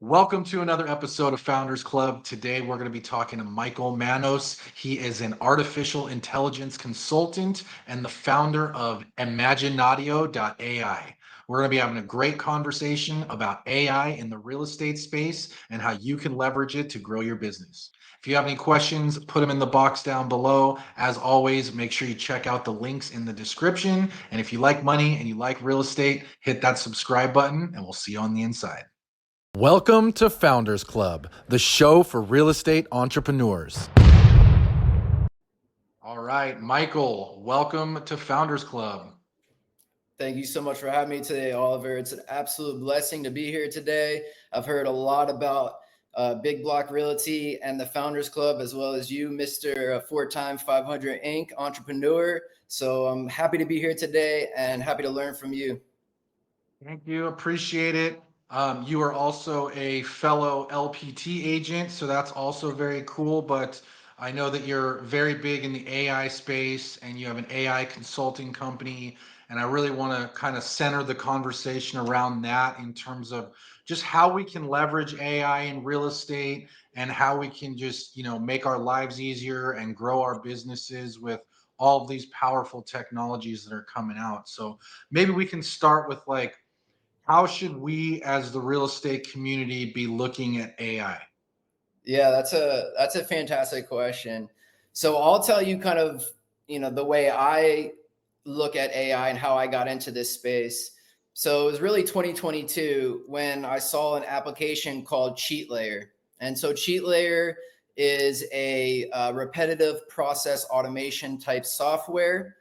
Welcome to another episode of Founders Club. Today we're going to be talking to Michael Manos. He is an artificial intelligence consultant and the founder of Imaginatio.ai. We're going to be having a great conversation about AI in the real estate space and how you can leverage it to grow your business. If you have any questions, put them in the box down below. As always, make sure you check out the links in the description. And if you like money and you like real estate, hit that subscribe button and we'll see you on the inside. Welcome to Founders Club, the show for real estate entrepreneurs. All right, Michael, welcome to Founders Club. Thank you so much for having me today, Oliver. It's an absolute blessing to be here today. I've heard a lot about Big Block Realty and the Founders Club, as well as you, Mr. Four-time 500 Inc. entrepreneur. So I'm happy to be here today and happy to learn from you. Thank you, appreciate it. You are also a fellow LPT agent, so that's also very cool, but I know that you're very big in the AI space and you have an AI consulting company, and I really want to kind of center the conversation around that in terms of just how we can leverage AI in real estate and how we can just, make our lives easier and grow our businesses with all of these powerful technologies that are coming out. So maybe we can start with how should we as the real estate community be looking at AI? Yeah, that's a fantastic question. So I'll tell you kind of, the way I look at AI and how I got into this space. So it was really 2022 when I saw an application called Cheat Layer. And so Cheat Layer is a repetitive process automation type software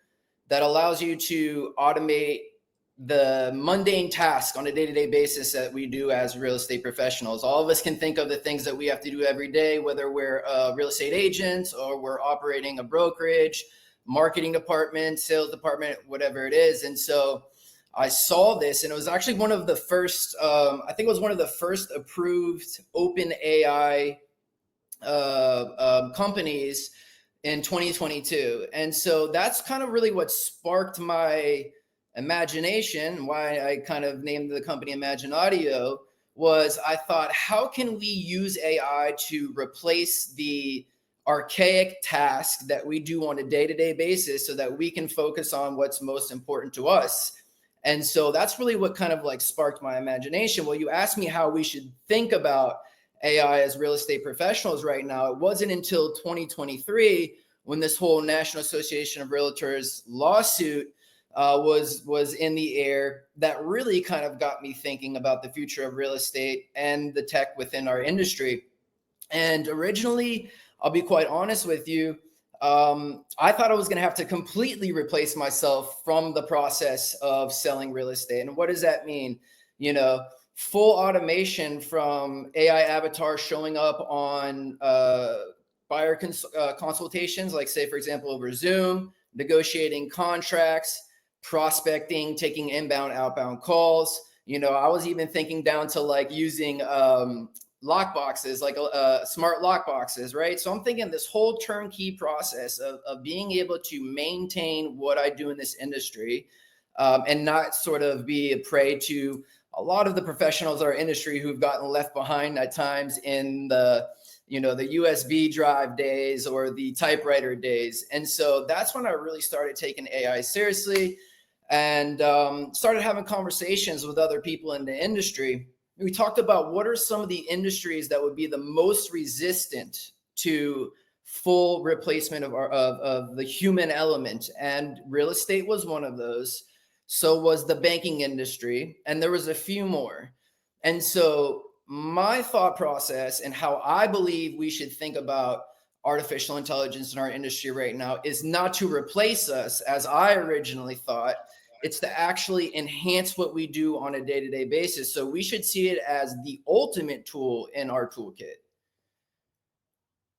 that allows you to automate the mundane task on a day-to-day basis that we do as real estate professionals. All of us can think of the things that we have to do every day, whether we're real estate agents or we're operating a brokerage, marketing department, sales department, whatever it is. And so I saw this, and it was actually one of the first, I think it was one of the first approved open AI companies in 2022. And so that's kind of really what sparked my imagination, why I kind of named the company Imaginatio, was I thought, how can we use AI to replace the archaic task that we do on a day-to-day basis so that we can focus on what's most important to us? And so that's really what kind of sparked my imagination. Well, you asked me how we should think about AI as real estate professionals right now. It wasn't until 2023 when this whole National Association of Realtors lawsuit was in the air that really kind of got me thinking about the future of real estate and the tech within our industry. And originally, I'll be quite honest with you, I thought I was going to have to completely replace myself from the process of selling real estate. And what does that mean? Full automation from AI avatars showing up on buyer consultations, like say, for example, over Zoom, negotiating contracts, prospecting, taking inbound, outbound calls. I was even thinking down to using lock boxes, smart lock boxes, right? So I'm thinking this whole turnkey process of being able to maintain what I do in this industry and not sort of be a prey to a lot of the professionals in our industry who've gotten left behind at times in the USB drive days or the typewriter days. And so that's when I really started taking AI seriously and started having conversations with other people in the industry. We talked about what are some of the industries that would be the most resistant to full replacement of the human element. And real estate was one of those. So was the banking industry. And there was a few more. And so my thought process and how I believe we should think about artificial intelligence in our industry right now is not to replace us, as I originally thought. It's to actually enhance what we do on a day-to-day basis. So we should see it as the ultimate tool in our toolkit.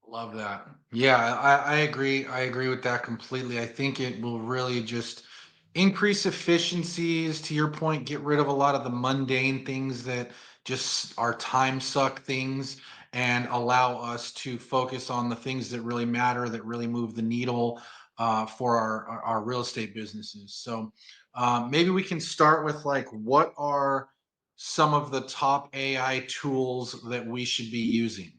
Love that. Yeah, I agree. I agree with that completely. I think it will really just increase efficiencies. To your point, get rid of a lot of the mundane things that just are time suck things and allow us to focus on the things that really matter, that really move the needle for our real estate businesses. So maybe we can start with what are some of the top AI tools that we should be using?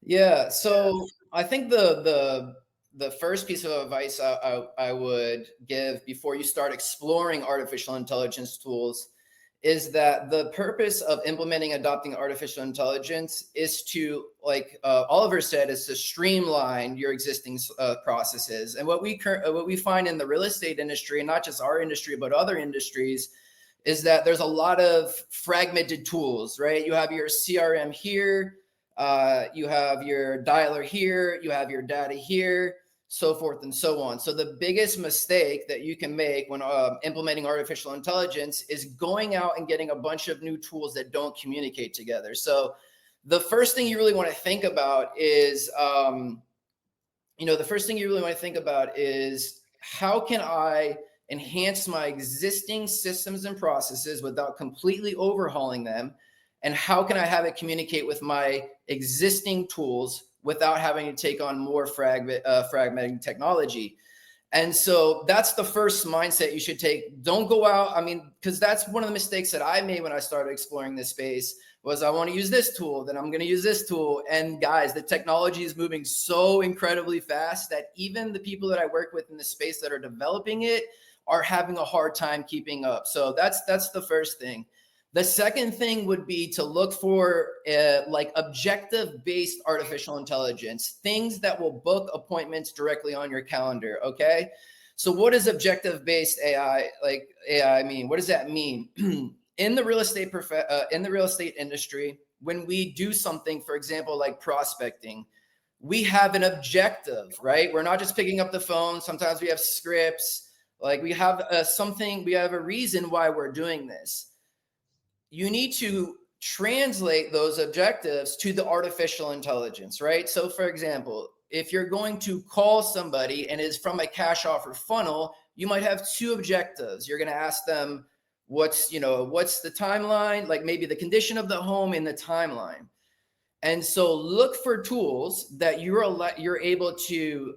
Yeah, so I think the first piece of advice I would give before you start exploring artificial intelligence tools is that the purpose of implementing adopting artificial intelligence is to, like Oliver said, is to streamline your existing processes. And what we find in the real estate industry, and not just our industry but other industries, is that there's a lot of fragmented tools, right? You have your CRM here, you have your dialer here, you have your data here, so forth and so on. So the biggest mistake that you can make when implementing artificial intelligence is going out and getting a bunch of new tools that don't communicate together. So the first thing you really want to think about is, how can I enhance my existing systems and processes without completely overhauling them? And how can I have it communicate with my existing tools without having to take on more fragmenting technology? And so that's the first mindset you should take. Don't go out. I mean, because that's one of the mistakes that I made when I started exploring this space was I want to use this tool, then I'm going to use this tool. And guys, the technology is moving so incredibly fast that even the people that I work with in the space that are developing it are having a hard time keeping up. So that's the first thing. The second thing would be to look for like objective-based artificial intelligence, things that will book appointments directly on your calendar. Okay. So what does objective-based AI mean? What does that mean? In the real estate industry, when we do something, for example, like prospecting, we have an objective, right? We're not just picking up the phone. Sometimes we have scripts. Like we have we have a reason why we're doing this. You need to translate those objectives to the artificial intelligence, right? So for example, if you're going to call somebody and it's from a cash offer funnel, you might have two objectives. You're going to ask them what's the timeline, like maybe the condition of the home in the timeline. And so look for tools that you're able to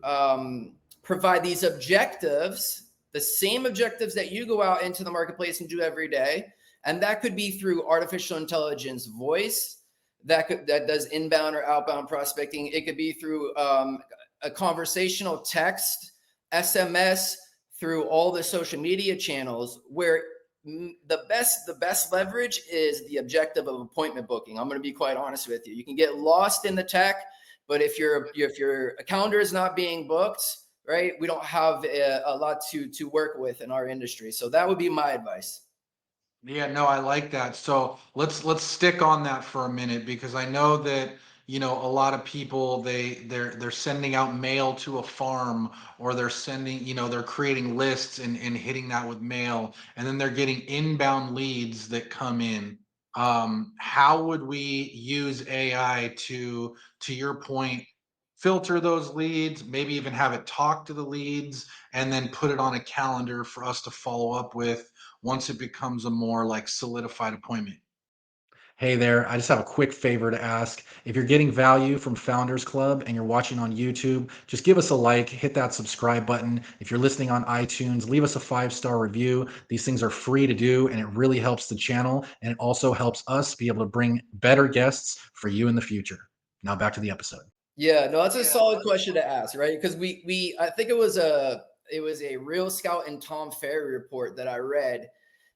provide these objectives, the same objectives that you go out into the marketplace and do every day. And that could be through artificial intelligence voice that does inbound or outbound prospecting. It could be through a conversational text, SMS, through all the social media channels, where the best leverage is the objective of appointment booking. I'm going to be quite honest with you. You can get lost in the tech, but if your calendar is not being booked, right, we don't have a lot to work with in our industry. So that would be my advice. Yeah, no, I like that. So let's stick on that for a minute because I know that a lot of people they're sending out mail to a farm or they're sending they're creating lists and hitting that with mail and then they're getting inbound leads that come in. How would we use AI to your point, filter those leads, maybe even have it talk to the leads and then put it on a calendar for us to follow up with once it becomes a more like solidified appointment? Hey there, I just have a quick favor to ask. If you're getting value from Founders Club and you're watching on YouTube, just give us a like, hit that subscribe button. If you're listening on iTunes, leave us a 5-star review. These things are free to do and it really helps the channel and it also helps us be able to bring better guests for you in the future. Now back to the episode. Yeah, no, that's a solid question to ask, right? Because I think it was a Real Scout and Tom Ferry report that I read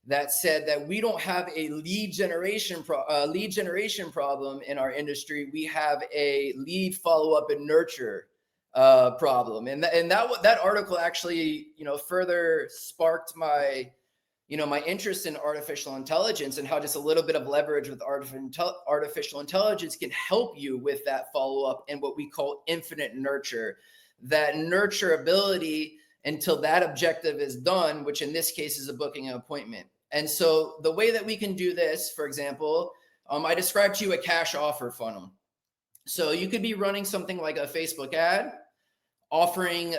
that said that we don't have a lead generation problem in our industry. We have a lead follow up and nurture problem, and that article actually further sparked my interest in artificial intelligence and how just a little bit of leverage with artificial intelligence can help you with that follow up and what we call infinite nurture, that nurture ability until that objective is done, which in this case is a booking an appointment. And so the way that we can do this, for example, I described to you a cash offer funnel. So you could be running something like a Facebook ad offering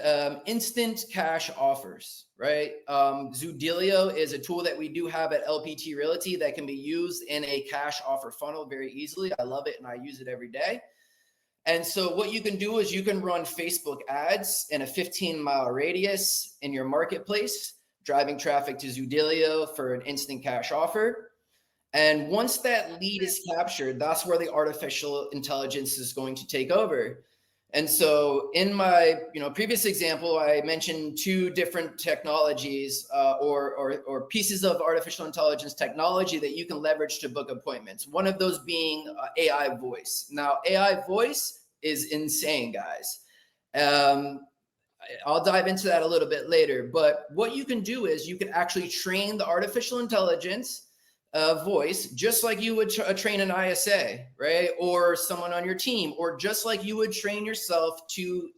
instant cash offers, right? Zoodealio is a tool that we do have at LPT Realty that can be used in a cash offer funnel very easily. I love it and I use it every day. And so what you can do is you can run Facebook ads in a 15-mile radius in your marketplace, driving traffic to Zoodealio for an instant cash offer. And once that lead is captured, that's where the artificial intelligence is going to take over. And so in my previous example, I mentioned two different technologies or pieces of artificial intelligence technology that you can leverage to book appointments. One of those being AI voice. Now, AI voice is insane, guys. I'll dive into that a little bit later. But what you can do is you can actually train the artificial intelligence voice, just like you would train an ISA, right? Or someone on your team, or just like you would train yourself to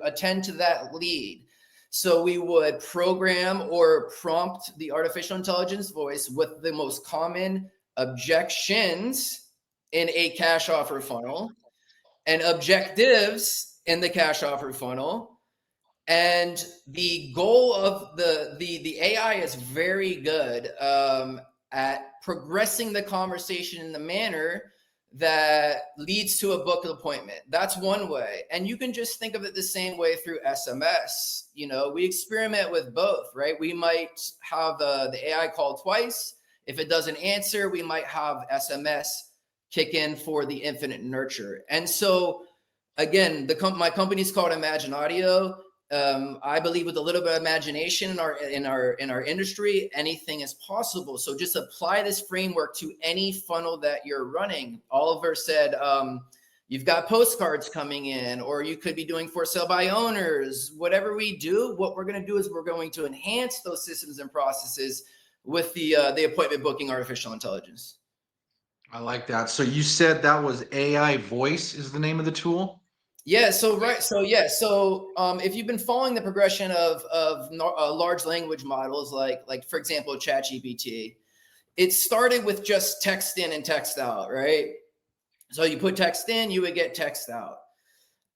attend to that lead. So we would program or prompt the artificial intelligence voice with the most common objections in a cash offer funnel and objectives in the cash offer funnel. And the goal of the AI is very good at progressing the conversation in the manner that leads to a book appointment. That's one way. And you can just think of it the same way through SMS. We experiment with both, right? We might have the AI call twice. If it doesn't answer, we might have SMS kick in for the infinite nurture. And so again, my company's called Imagine Audio. I believe with a little bit of imagination in our industry, anything is possible. So just apply this framework to any funnel that you're running. Oliver said, you've got postcards coming in, or you could be doing for sale by owners. Whatever we do, what we're going to do is we're going to enhance those systems and processes with the appointment booking artificial intelligence. I like that. So you said that was AI voice is the name of the tool? Yeah. So right. So yeah. So if you've been following the progression of large language models, like for example, ChatGPT, it started with just text in and text out, right? So you put text in, you would get text out.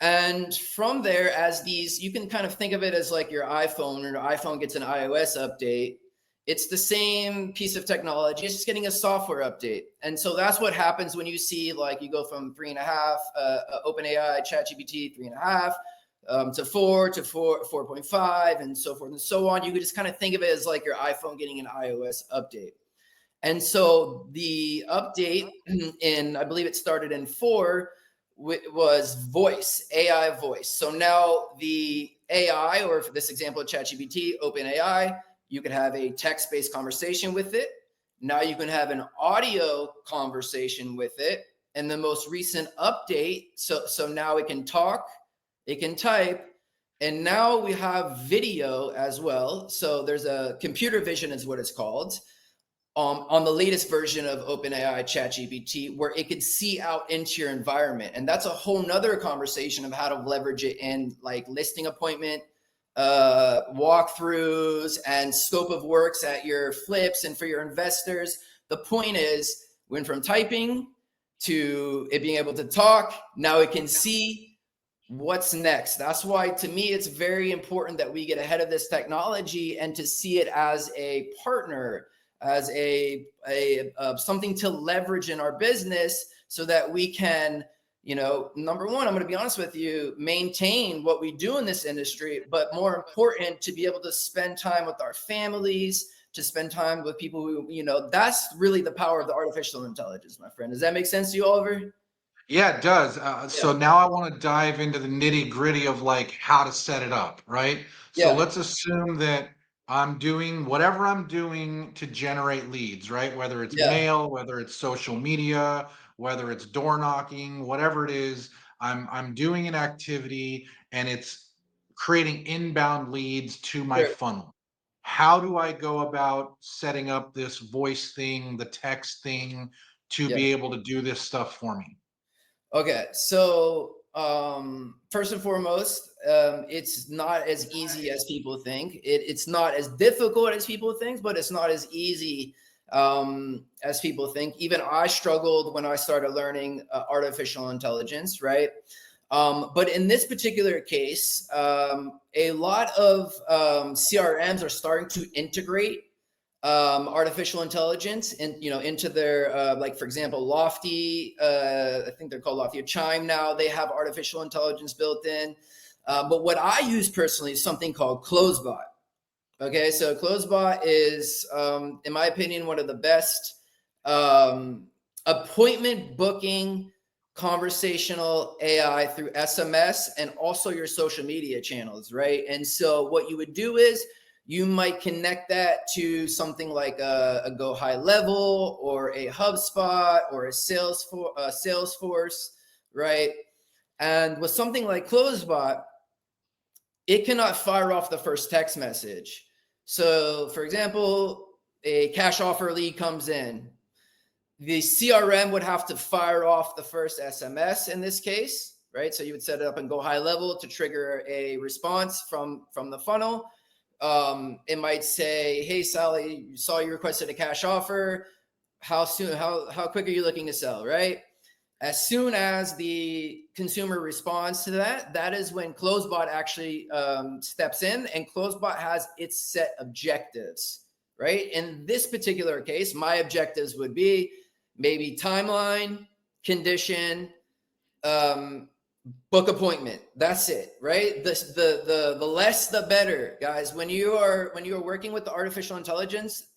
And from there, as you can kind of think of it as like your iPhone, or your iPhone gets an iOS update. It's the same piece of technology. It's just getting a software update. And so that's what happens when you see, like, you go from 3.5, OpenAI, ChatGPT 3.5, to 4, to 4.5, and so forth and so on. You could just kind of think of it as like your iPhone getting an iOS update. And so the update I believe it started in 4, was voice, AI voice. So now the AI, or for this example, ChatGPT, OpenAI, you can have a text-based conversation with it. Now you can have an audio conversation with it. And the most recent update, so now it can talk, it can type, and now we have video as well. So there's a computer vision is what it's called. On the latest version of OpenAI ChatGPT, where it could see out into your environment. And that's a whole nother conversation of how to leverage it in like listing appointment, walkthroughs, and scope of works at your flips and for your investors. The point is, went from typing to it being able to talk. Now it can see what's next. That's why, to me, it's very important that we get ahead of this technology and to see it as a partner, as a something to leverage in our business, so that we can, number one, I'm going to be honest with you, maintain what we do in this industry, but more important, to be able to spend time with our families, to spend time with people who, that's really the power of the artificial intelligence, my friend. Does that make sense to you, Oliver? Yeah, it does. So now I want to dive into the nitty gritty of like how to set it up, right? So Yeah. let's assume that I'm doing whatever I'm doing to generate leads, right? Whether it's Yeah. mail, whether it's social media, whether it's door knocking, whatever it is, I'm doing an activity and it's creating inbound leads to my Sure. funnel. How do I go about setting up this voice thing, the text thing, to Yeah. be able to do this stuff for me? Okay, so first and foremost, it's not as easy as people think. It's not as difficult as people think, but it's not as easy as people think. Even I struggled when I started learning artificial intelligence, right? But in this particular case, a lot of CRMs are starting to integrate artificial intelligence and into their like, for example, Lofty, I think they're called Lofty, or Chime. Now they have artificial intelligence built in, but what I use personally is something called Closebot. Okay, so Closebot is in my opinion one of the best appointment booking, conversational AI through SMS, and also your social media channels, right? And so what you would do is you might connect that to something like a Go High Level or a HubSpot or a Salesforce, right? And with something like CloseBot, it cannot fire off the first text message. So, for example, a cash offer lead comes in. The CRM would have to fire off the first SMS in this case, right? So you would set it up and Go High Level to trigger a response from the funnel. It might say, "Hey, Sally, saw you requested a cash offer. How soon? How quick are you looking to sell?" Right? As soon as the consumer responds to that, that is when CloseBot actually steps in, and CloseBot has its set objectives, right? In this particular case, my objectives would be maybe timeline, condition, book appointment. That's it, right? The less the better, guys. When you are working with the artificial intelligence,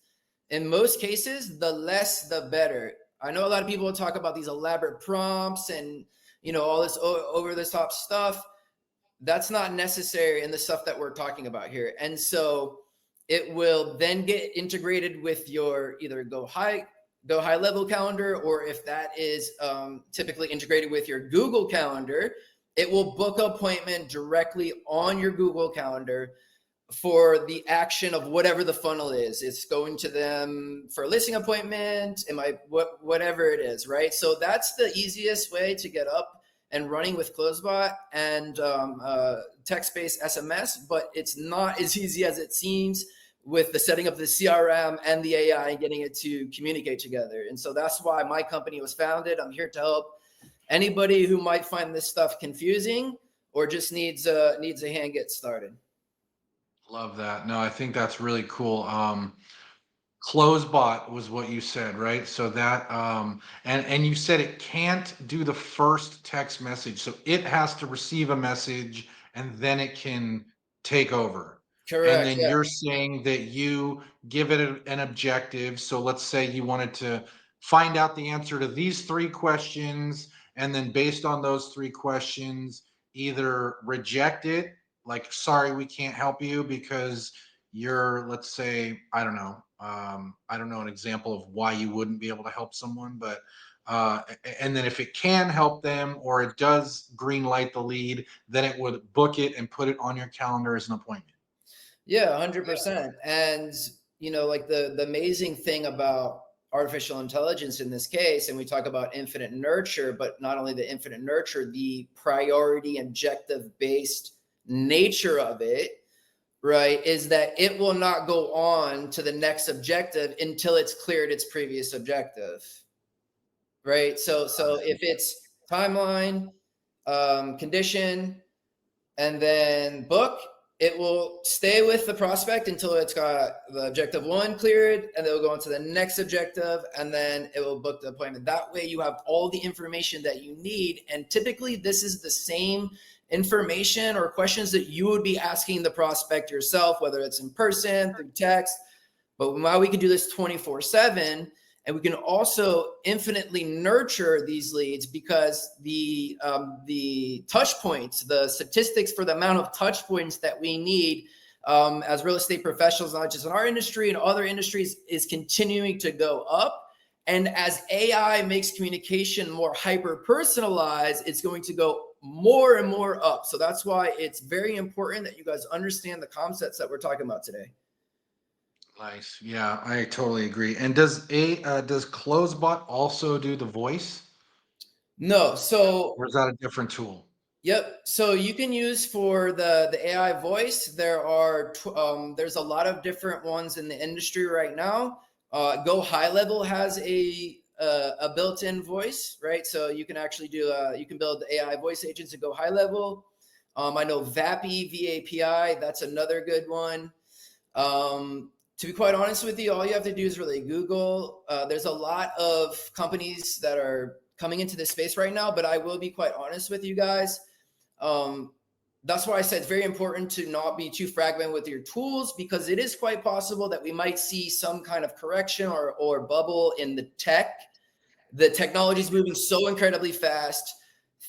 in most cases, the less the better. I know a lot of people talk about these elaborate prompts and all this over the top stuff. That's not necessary in the stuff that we're talking about here. And so it will then get integrated with your either Go High Level calendar, or if that is typically integrated with your Google Calendar, it will book an appointment directly on your Google Calendar for the action of whatever the funnel is. It's going to them for a listing appointment, whatever it is, right? So that's the easiest way to get up and running with CloseBot and text-based SMS, but it's not as easy as it seems with the setting up the CRM and the AI and getting it to communicate together. And so that's why my company was founded. I'm here to help anybody who might find this stuff confusing or just needs a hand get started. Love that. No, I think that's really cool. Closebot was what you said, right? So that and you said it can't do the first text message. So it has to receive a message and then it can take over. And Correct. then Yeah. you're saying that you give it an objective. So let's say you wanted to find out the answer to these three questions, and then based on those three questions, either reject it, like, sorry, we can't help you because you're, let's say, I don't know an example of why you wouldn't be able to help someone, but and then if it can help them or it does green light the lead, then it would book it and put it on your calendar as an appointment. Yeah, 100%. And like the amazing thing about artificial intelligence in this case, and we talk about infinite nurture, but not only the infinite nurture, the priority objective based nature of it, right, is that it will not go on to the next objective until it's cleared its previous objective, right? So if it's timeline, condition, and then book, it will stay with the prospect until it's got the objective one cleared, and they'll go on to the next objective, and then it will book the appointment. That way you have all the information that you need. And typically this is the same information or questions that you would be asking the prospect yourself, whether it's in person, through text. But now we can do this 24/7, and we can also infinitely nurture these leads because the touch points, the statistics for the amount of touch points that we need as real estate professionals, not just in our industry and other industries, is continuing to go up. And as AI makes communication more hyper personalized, it's going to go more and more up. So that's why it's very important that you guys understand the concepts that we're talking about today. Nice. Yeah, I totally agree. And does Closebot also do the voice, No. So or is that a different tool? yep. So you can use for the AI voice. There's a lot of different ones in the industry right now. Go High Level has a built-in voice, right? So you can actually you can build AI voice agents to Go High Level. I know VAPI, VAPI, that's another good one. To be quite honest with you, all you have to do is really Google. There's a lot of companies that are coming into this space right now, but I will be quite honest with you guys. that's why I said it's very important to not be too fragmented with your tools, because it is quite possible that we might see some kind of correction or bubble in the tech. The technology is moving so incredibly fast.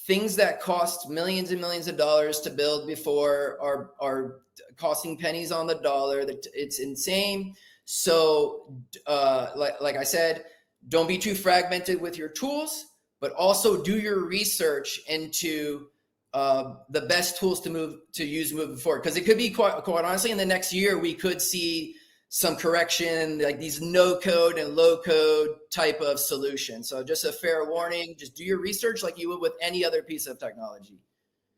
Things that cost millions and millions of dollars to build before are costing pennies on the dollar. That it's insane. So, like I said, don't be too fragmented with your tools, but also do your research into the best tools to use moving forward. Because it could be quite honestly, in the next year, we could see some correction, like these no code and low code type of solution. So just a fair warning, just do your research like you would with any other piece of technology.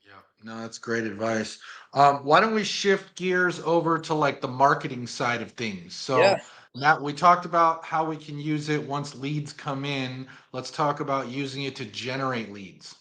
Yeah, no, that's great advice. Why don't we shift gears over to like the marketing side of things? Yeah. So now we talked about how we can use it once leads come in. Let's talk about using it to generate leads.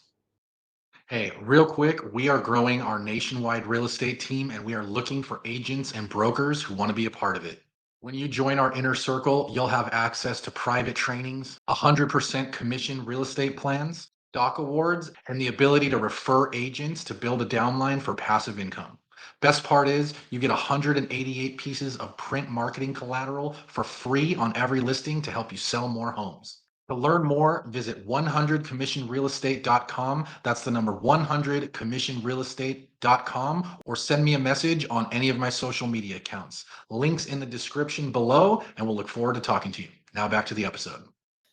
Hey, real quick, we are growing our nationwide real estate team and we are looking for agents and brokers who want to be a part of it. When you join our inner circle, you'll have access to private trainings, 100% commission real estate plans, stock awards, and the ability to refer agents to build a downline for passive income. Best part is you get 188 pieces of print marketing collateral for free on every listing to help you sell more homes. To learn more, visit 100commissionrealestate.com. That's the number 100commissionrealestate.com, or send me a message on any of my social media accounts. Links in the description below, and we'll look forward to talking to you. Now back to the episode.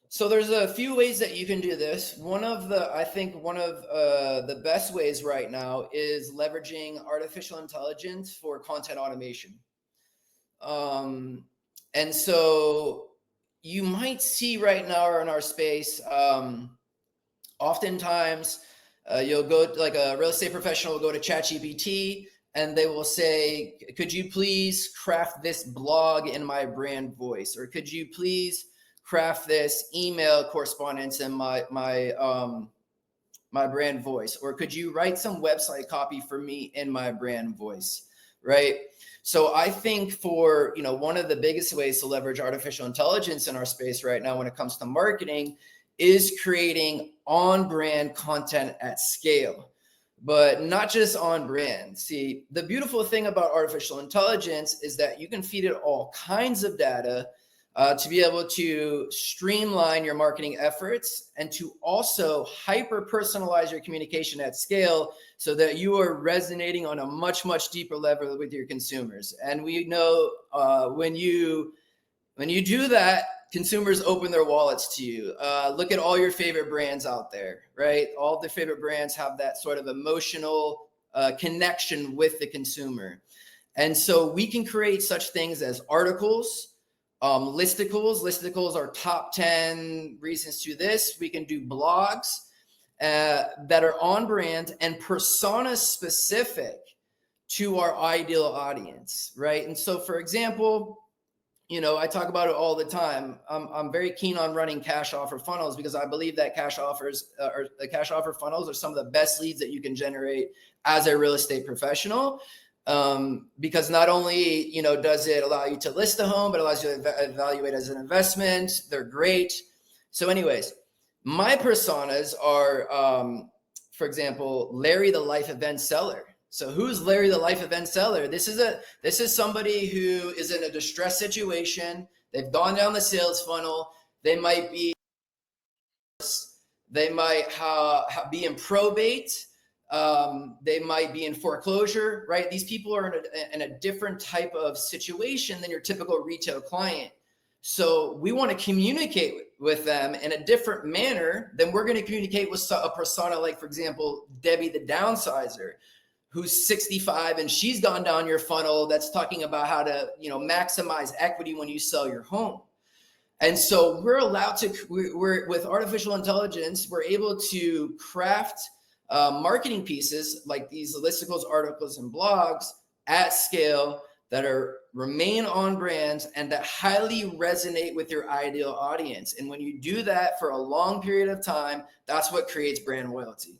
So there's a few ways that you can do this. I think one of the best ways right now is leveraging artificial intelligence for content automation. And so you might see right now in our space, oftentimes you'll go, like a real estate professional will go to ChatGPT and they will say, could you please craft this blog in my brand voice? Or could you please craft this email correspondence in my brand voice? Or could you write some website copy for me in my brand voice? Right. So I think for, one of the biggest ways to leverage artificial intelligence in our space right now when it comes to marketing is creating on brand content at scale, but not just on brand. See, the beautiful thing about artificial intelligence is that you can feed it all kinds of data to be able to streamline your marketing efforts and to also hyper personalize your communication at scale so that you are resonating on a much, much deeper level with your consumers. And we know when you do that, consumers open their wallets to you. Look at all your favorite brands out there, right? All the favorite brands have that sort of emotional connection with the consumer. And so we can create such things as articles, listicles. Listicles are top 10 reasons to this. We can do blogs that are on brand and persona specific to our ideal audience, right? And so, for example, I talk about it all the time. I'm very keen on running cash offer funnels because I believe that cash offer funnels are some of the best leads that you can generate as a real estate professional. Because not only, does it allow you to list a home, but it allows you to evaluate as an investment. They're great. So anyways, my personas are, for example, Larry, the life event seller. So who's Larry, the life event seller? This is somebody who is in a distressed situation. They've gone down the sales funnel. They might be be in probate. They might be in foreclosure, right? These people are in a different type of situation than your typical retail client. So we want to communicate with them in a different manner than we're going to communicate with a persona like, for example, Debbie the downsizer, who's 65 and she's gone down your funnel that's talking about how to, maximize equity when you sell your home. And so we're with artificial intelligence, we're able to craft marketing pieces like these listicles, articles, and blogs at scale that remain on brand and that highly resonate with your ideal audience. And when you do that for a long period of time, that's what creates brand loyalty.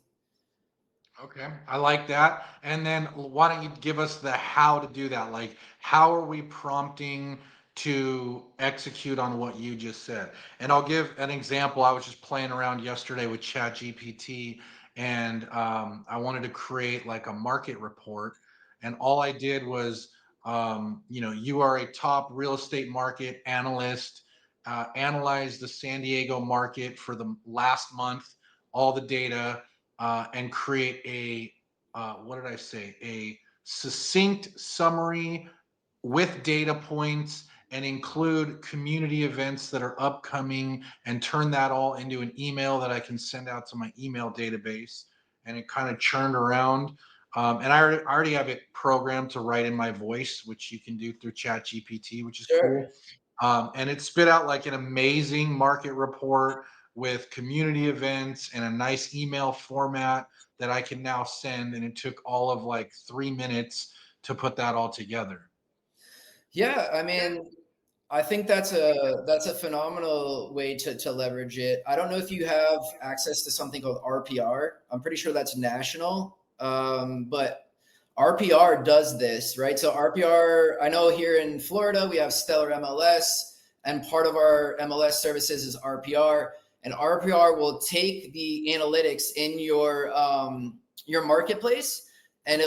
Okay, I like that. And then why don't you give us the how to do that? Like, how are we prompting to execute on what you just said? And I'll give an example. I was just playing around yesterday with ChatGPT, and I wanted to create like a market report. And all I did was, you are a top real estate market analyst, analyze the San Diego market for the last month, all the data, and create what did I say? A succinct summary with data points, and include community events that are upcoming, and turn that all into an email that I can send out to my email database. And it kind of churned around. And I already have it programmed to write in my voice, which you can do through Chat GPT, which is Sure. cool. And it spit out like an amazing market report with community events and a nice email format that I can now send. And it took all of like 3 minutes to put that all together. Yeah, I mean, I think that's a phenomenal way to leverage it. I don't know if you have access to something called RPR. I'm pretty sure that's national, but RPR does this, right? So RPR, I know here in Florida we have Stellar MLS, and part of our MLS services is RPR, and RPR will take the analytics in your marketplace, and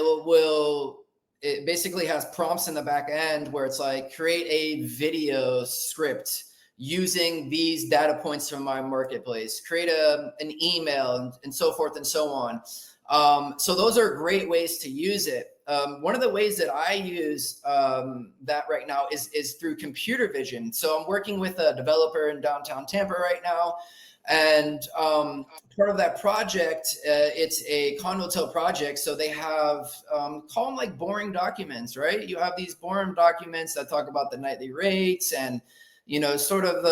it basically has prompts in the back end where it's like, create a video script using these data points from my marketplace, create an email, and so forth and so on. So those are great ways to use it. One of the ways that I use that right now is through computer vision. So I'm working with a developer in downtown Tampa right now. And part of that project, it's a condo project. So they have, call them like boring documents, right? You have these boring documents that talk about the nightly rates and, sort of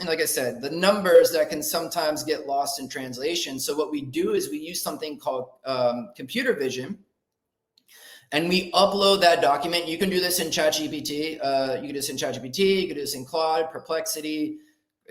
and like I said, the numbers that can sometimes get lost in translation. So what we do is we use something called computer vision, and we upload that document. You can do this in ChatGPT. You can do this in ChatGPT. You can do this in Claude, Perplexity,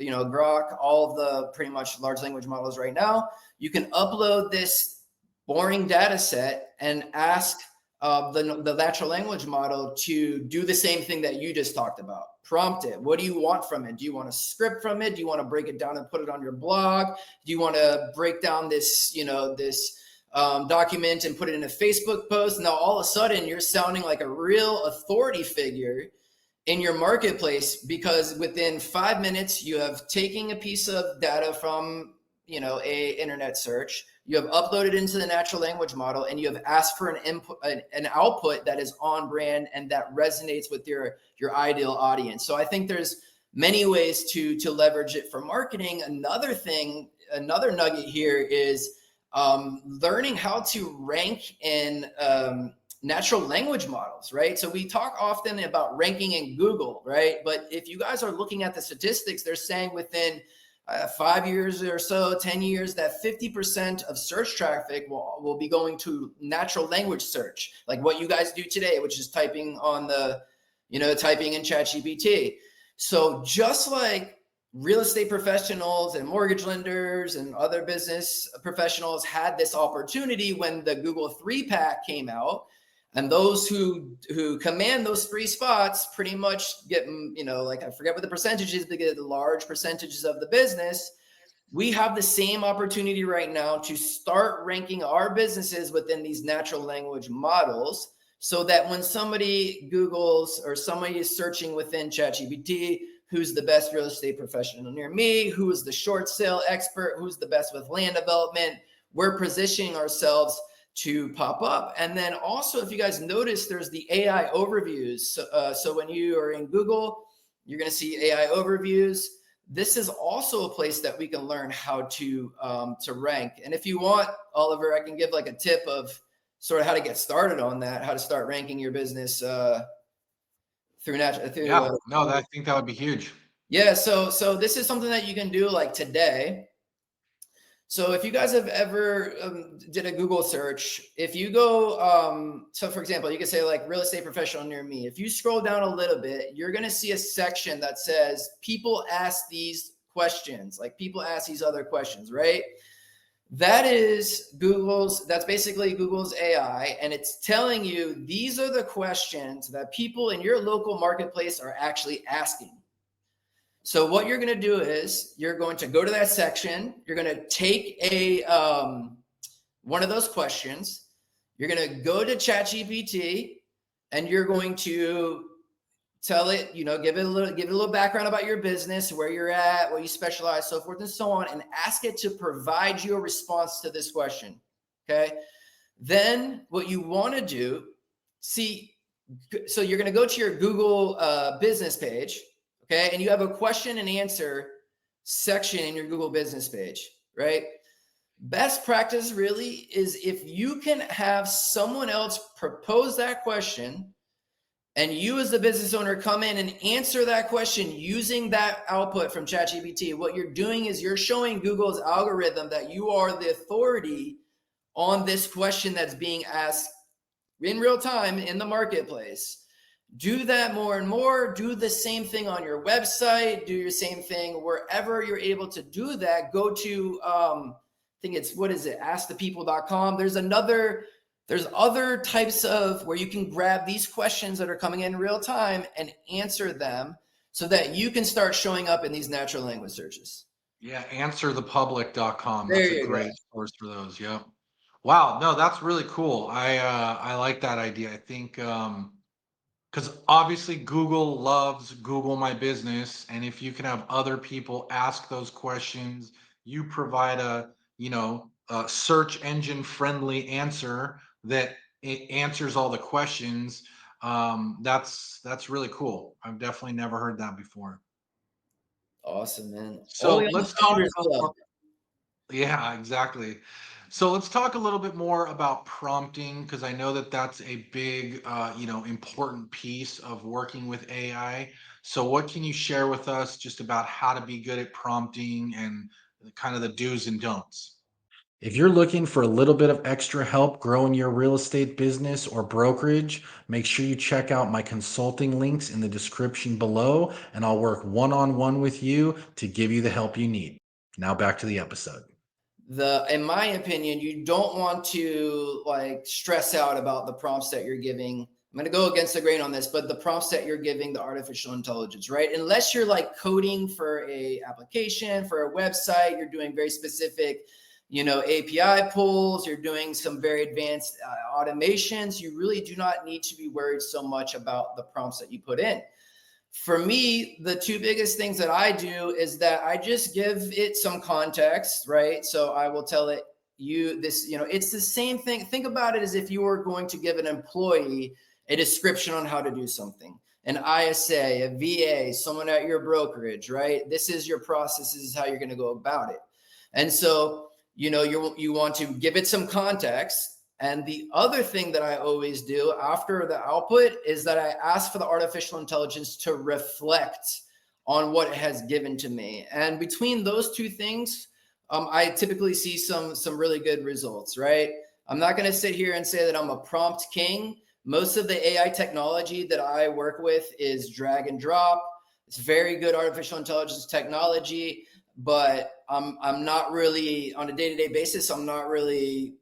Grok, all of the pretty much large language models right now. You can upload this boring data set and ask the natural language model to do the same thing that you just talked about. Prompt it. What do you want from it? Do you want a script from it? Do you want to break it down and put it on your blog? Do you want to break down this, this document and put it in a Facebook post? Now, all of a sudden, you're sounding like a real authority figure in your marketplace, because within 5 minutes you have taken a piece of data from a internet search, you have uploaded into the natural language model, and you have asked for an input, an output that is on brand and that resonates with your ideal audience. So I think there's many ways to leverage it for marketing. Another nugget here is learning how to rank in natural language models, right? So we talk often about ranking in Google, right? But if you guys are looking at the statistics, they're saying within 5 years or so, 10 years, that 50% of search traffic will be going to natural language search, like what you guys do today, which is typing in ChatGPT. So just like real estate professionals and mortgage lenders and other business professionals had this opportunity when the Google 3-pack came out, and those who command those 3 spots pretty much get, like I forget what the percentage is, but get large percentages of the business. We have the same opportunity right now to start ranking our businesses within these natural language models, so that when somebody Googles or somebody is searching within ChatGPT, who's the best real estate professional near me, who is the short sale expert, who's the best with land development, we're positioning ourselves to pop up. And then also, if you guys notice, there's the AI overviews. So when you are in Google, you're going to see AI overviews. This is also a place that we can learn how to rank. And if you want, Oliver, I can give like a tip of sort of how to get started on that, how to start ranking your business through natural. Yeah, no, I think that would be huge. Yeah. So this is something that you can do like today. So if you guys have ever did a Google search, if you go, so for example, you can say like real estate professional near me. If you scroll down a little bit, you're going to see a section that says people ask these questions, like people ask these other questions, right? That's basically Google's AI, and it's telling you these are the questions that people in your local marketplace are actually asking. So what you're going to do is you're going to go to that section. You're going to take a one of those questions. You're going to go to ChatGPT, and you're going to tell it, give it a little background about your business, where you're at, what you specialize, so forth and so on, and ask it to provide you a response to this question. Okay. Then what you want to do, so you're going to go to your Google business page. Okay. And you have a question and answer section in your Google business page, right? Best practice really is if you can have someone else propose that question, and you as the business owner come in and answer that question using that output from ChatGPT. What you're doing is you're showing Google's algorithm that you are the authority on this question that's being asked in real time in the marketplace. Do that more and more. Do the same thing on your website. Do your same thing wherever you're able to do that. Go to, I think it's, what is it? askthepeople.com. There's other types of where you can grab these questions that are coming in real time and answer them so that you can start showing up in these natural language searches. Yeah, answerthepublic.com. There That's a you go. great source for those. Yep. Wow, no, that's really cool. I like that idea. I think because obviously Google loves Google My Business, and if you can have other people ask those questions, you provide a search engine friendly answer that it answers all the questions. That's really cool. I've definitely never heard that before. Awesome, man. So Only on the let's talk Founders Club. about, yeah, exactly. So let's talk a little bit more about prompting because I know that that's a big, important piece of working with AI. So what can you share with us just about how to be good at prompting and kind of the do's and don'ts? If you're looking for a little bit of extra help growing your real estate business or brokerage, make sure you check out my consulting links in the description below, and I'll work one on one with you to give you the help you need. Now, back to the episode. In my opinion, you don't want to like stress out about the prompts that you're giving. I'm going to go against the grain on this, but the prompts that you're giving the artificial intelligence, right? Unless you're like coding for a application, for a website, you're doing very specific, API pulls, you're doing some very advanced automations. You really do not need to be worried so much about the prompts that you put in. For me, the two biggest things that I do is that I just give it some context, right? So I will tell it it's the same thing. Think about it as if you were going to give an employee a description on how to do something. An ISA, a VA, someone at your brokerage, right? This is your process. This is how you're going to go about it. And so, you want to give it some context. And the other thing that I always do after the output is that I ask for the artificial intelligence to reflect on what it has given to me. And between those two things, I typically see some really good results, right? I'm not going to sit here and say that I'm a prompt king. Most of the AI technology that I work with is drag and drop. It's very good artificial intelligence technology, but I'm not really on a day-to-day basis. I'm not really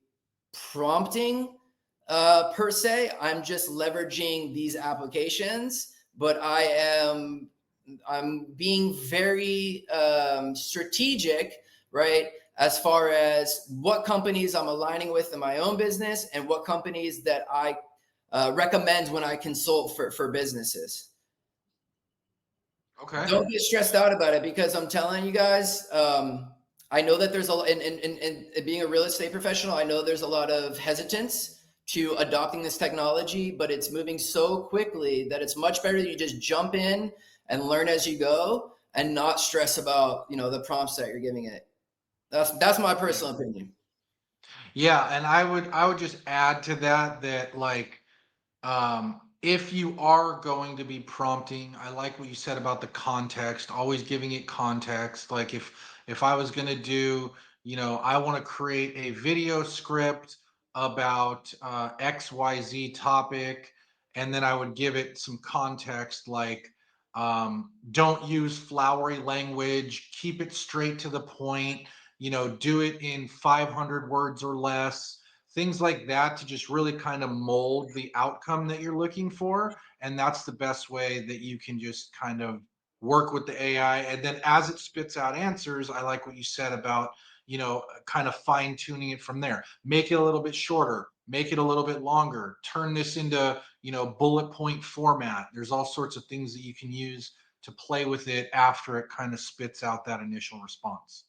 prompting per se. I'm just leveraging these applications, but I'm being very strategic, right? As far as what companies I'm aligning with in my own business and what companies that I recommend when I consult for businesses. Okay. Don't get stressed out about it because I'm telling you guys, I know that there's in being a real estate professional, I know there's a lot of hesitance to adopting this technology, but it's moving so quickly that it's much better that you just jump in and learn as you go and not stress about, the prompts that you're giving it. That's my personal opinion. Yeah, and I would just add to that like if you are going to be prompting, I like what you said about the context, always giving it context. Like if I was going to do, I want to create a video script about XYZ topic, and then I would give it some context like don't use flowery language, keep it straight to the point, do it in 500 words or less, things like that to just really kind of mold the outcome that you're looking for. And that's the best way that you can just kind of work with the AI. And then as it spits out answers, I like what you said about, kind of fine tuning it from there. Make it a little bit shorter, make it a little bit longer, turn this into, bullet point format. There's all sorts of things that you can use to play with it after it kind of spits out that initial response.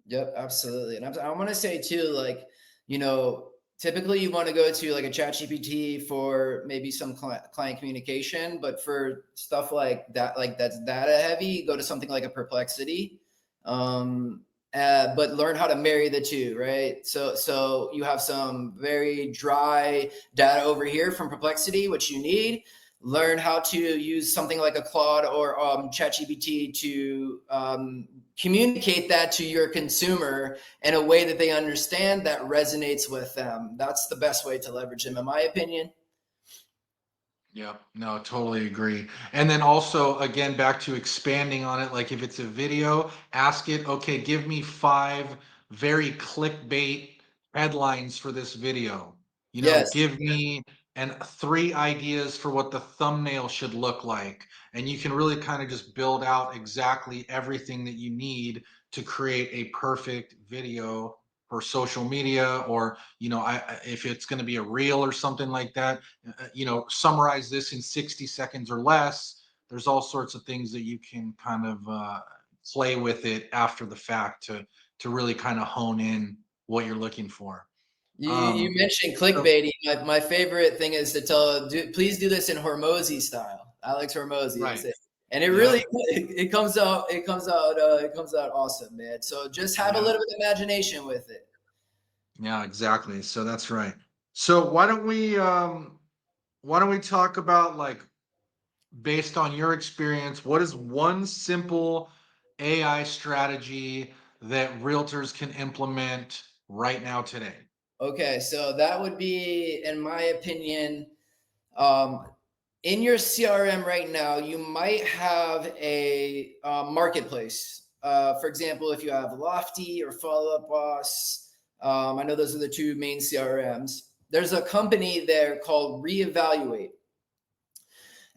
Yep, absolutely. And I want to say too, like, typically you want to go to like a chat GPT for maybe some client communication, but for stuff like that, like that's data heavy, go to something like a Perplexity. Um, but learn how to marry the two, right? So you have some very dry data over here from Perplexity, which you need. Learn how to use something like a Claude or ChatGPT to communicate that to your consumer in a way that they understand, that resonates with them. That's the best way to leverage them, in my opinion. Yeah, no, totally agree. And then also, again, back to expanding on it, like if it's a video, ask it, okay, give me 5 very clickbait headlines for this video. Yes. Give me and 3 ideas for what the thumbnail should look like. And you can really kind of just build out exactly everything that you need to create a perfect video for social media, or if it's going to be a reel or something like that, summarize this in 60 seconds or less. There's all sorts of things that you can kind of play with it after the fact to really kind of hone in what you're looking for. You Um, mentioned so- clickbaiting. My favorite thing is to tell, please do this in Hormozi style. Alex Hormozi is right. it. And it Yeah. really, it comes out awesome, man. So just have a Yeah. little bit of imagination with it. Yeah. Exactly. So that's right. So why don't we talk about, like, based on your experience, what is one simple AI strategy that realtors can implement right now today? Okay, so that would be, in my opinion, um, in your CRM right now, you might have a marketplace. For example, if you have Lofty or Follow Up Boss, I know those are the two main CRMs. There's a company there called Reevaluate.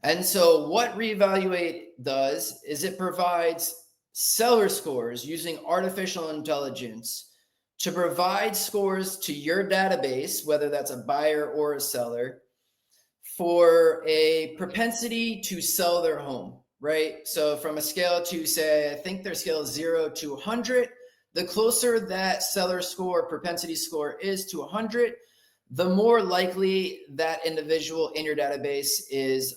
And so, what Reevaluate does is it provides seller scores using artificial intelligence to provide scores to your database, whether that's a buyer or a seller, for a propensity to sell their home, right? So, from a scale to, say, I think their scale is 0 to 100, the closer that seller score, propensity score is to 100, the more likely that individual in your database is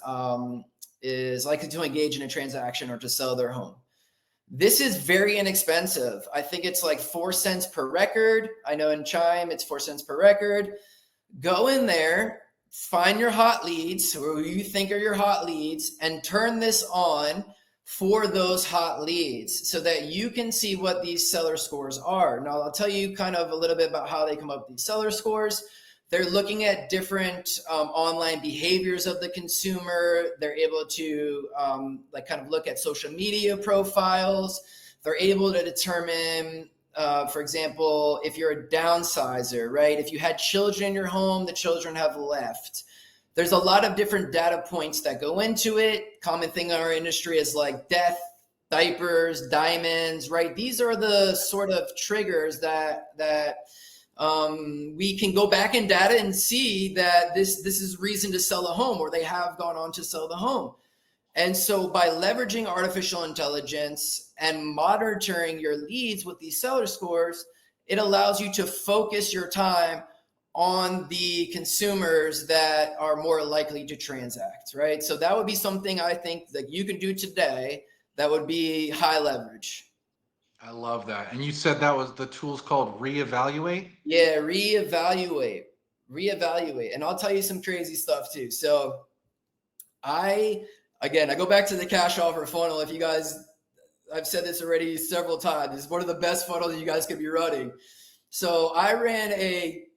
likely to engage in a transaction or to sell their home. This is very inexpensive. I think it's like 4 cents per record. I know in Chime it's 4 cents per record. Go in there, find your hot leads, or who you think are your hot leads, and turn this on for those hot leads so that you can see what these seller scores are. Now, I'll tell you kind of a little bit about how they come up with these seller scores. They're looking at different online behaviors of the consumer. They're able to kind of look at social media profiles. They're able to determine, for example, if you're a downsizer, right? If you had children in your home, the children have left. There's a lot of different data points that go into it. Common thing in our industry is like death, diapers, diamonds, right? These are the sort of triggers that we can go back in data and see that this is reason to sell a home, or they have gone on to sell the home. And so by leveraging artificial intelligence and monitoring your leads with these seller scores, it allows you to focus your time on the consumers that are more likely to transact, right? So that would be something I think that you can do today that would be high leverage. I love that. And you said that was the tool's called Reevaluate? Yeah, reevaluate. And I'll tell you some crazy stuff too. So I go back to the cash offer funnel. If you guys, I've said this already several times, it's one of the best funnels you guys could be running. So I ran a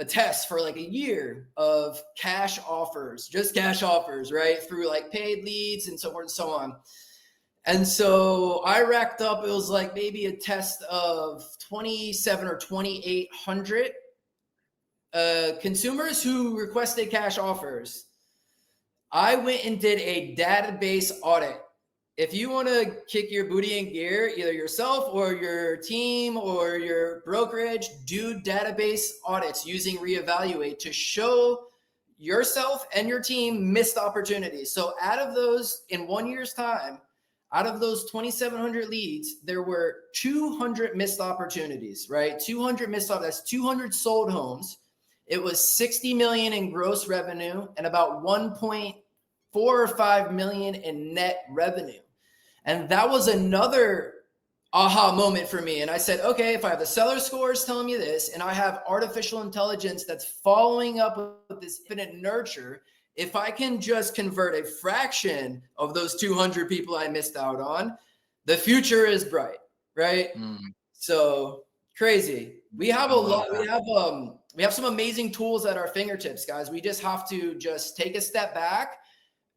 test for like a year of cash offers, just cash offers, right? Through like paid leads and so forth and so on. And so I racked up, it was like maybe a test of 27 or 2,800 consumers who requested cash offers. I went and did a database audit if you want to kick your booty in gear, either yourself or your team or your brokerage, do database audits using Reevaluate to show yourself and your team missed opportunities. So out of those, in 1 year's time, out of those 2,700 leads, there were 200 missed opportunities, right? 200 missed opportunities. That's 200 sold homes. It was 60 million in gross revenue and about 1.4 or 5 million in net revenue. And that was another aha moment for me. And I said, okay, if I have the seller scores telling me this, and I have artificial intelligence that's following up with this infinite nurture, if I can just convert a fraction of those 200 people I missed out on, the future is bright, right? So crazy. We have a lot. We have some amazing tools at our fingertips, guys. We just have to just take a step back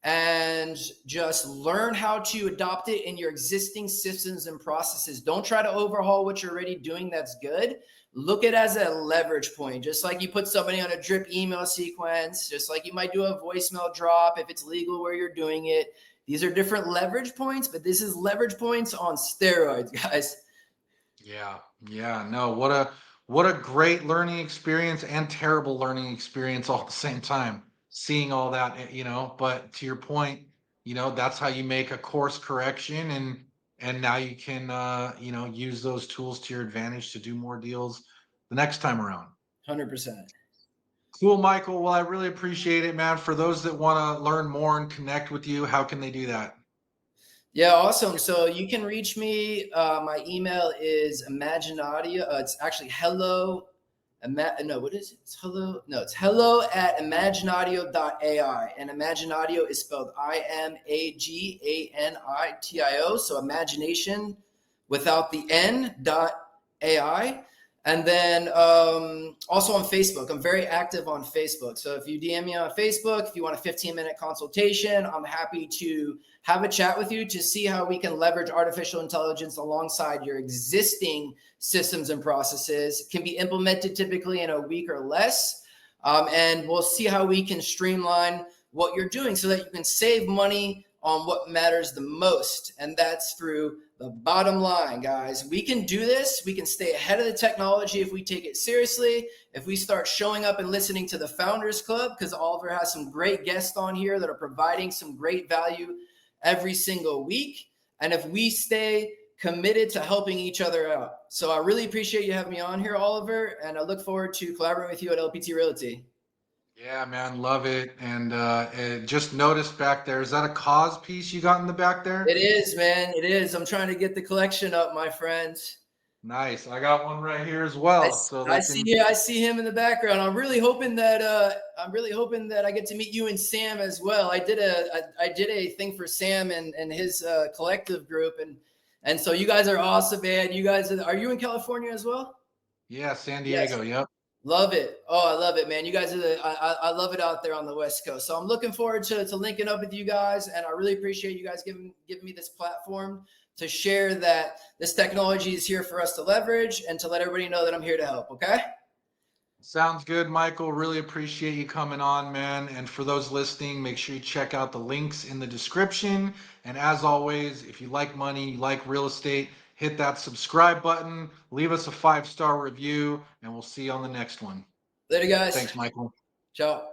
and just learn how to adopt it in your existing systems and processes. Don't try to overhaul what you're already doing that's good. Look at it as a leverage point, just like you put somebody on a drip email sequence, just like you might do a voicemail drop if it's legal where you're doing it. These are different leverage points, but this is leverage points on steroids, guys. Yeah. No, what a great learning experience and terrible learning experience all at the same time. Seeing all that, but to your point, that's how you make a course correction, and now you can use those tools to your advantage to do more deals the next time around. 100%. Cool, Michael. Well, I really appreciate it, man. For those that want to learn more and connect with you, how can they do that? Yeah, awesome. So you can reach me. My email is Imaginaudio. It's actually hello. What is it? It's hello. No, it's hello@imaginaudio.ai. And Imaginaudio is spelled IMAGANITIO. So imagination without the N.ai. And then also on Facebook, I'm very active on Facebook. So if you DM me on Facebook, if you want a 15-minute consultation, I'm happy to have a chat with you to see how we can leverage artificial intelligence alongside your existing systems and processes. It can be implemented typically in a week or less. And we'll see how we can streamline what you're doing so that you can save money on what matters the most. And that's through the bottom line, guys. We can do this. We can stay ahead of the technology if we take it seriously. If we start showing up and listening to the Founders Club, because Oliver has some great guests on here that are providing some great value every single week. And if we stay committed to helping each other out. So I really appreciate you having me on here, Oliver. And I look forward to collaborating with you at LPT Realty. Yeah, man, love it. And just noticed back there, is that a cause piece you got in the back there? It is, man. It is. I'm trying to get the collection up, my friends. Nice. I got one right here as well. I see him in the background. I'm really hoping that I get to meet you and Sam as well. I did a thing for Sam and his collective group, and so you guys are awesome, man. You guys are you in California as well? Yeah, San Diego. Yes. Yep. Love it. Oh, I love it, man. You guys are I love it out there on the West Coast. So I'm looking forward to linking up with you guys. And I really appreciate you guys giving me this platform to share that this technology is here for us to leverage and to let everybody know that I'm here to help. Okay. Sounds good, Michael. Really appreciate you coming on, man. And for those listening, make sure you check out the links in the description. And as always, if you like money, you like real estate, hit that subscribe button, leave us a 5-star review, and we'll see you on the next one. Later, guys. Thanks, Michael. Ciao.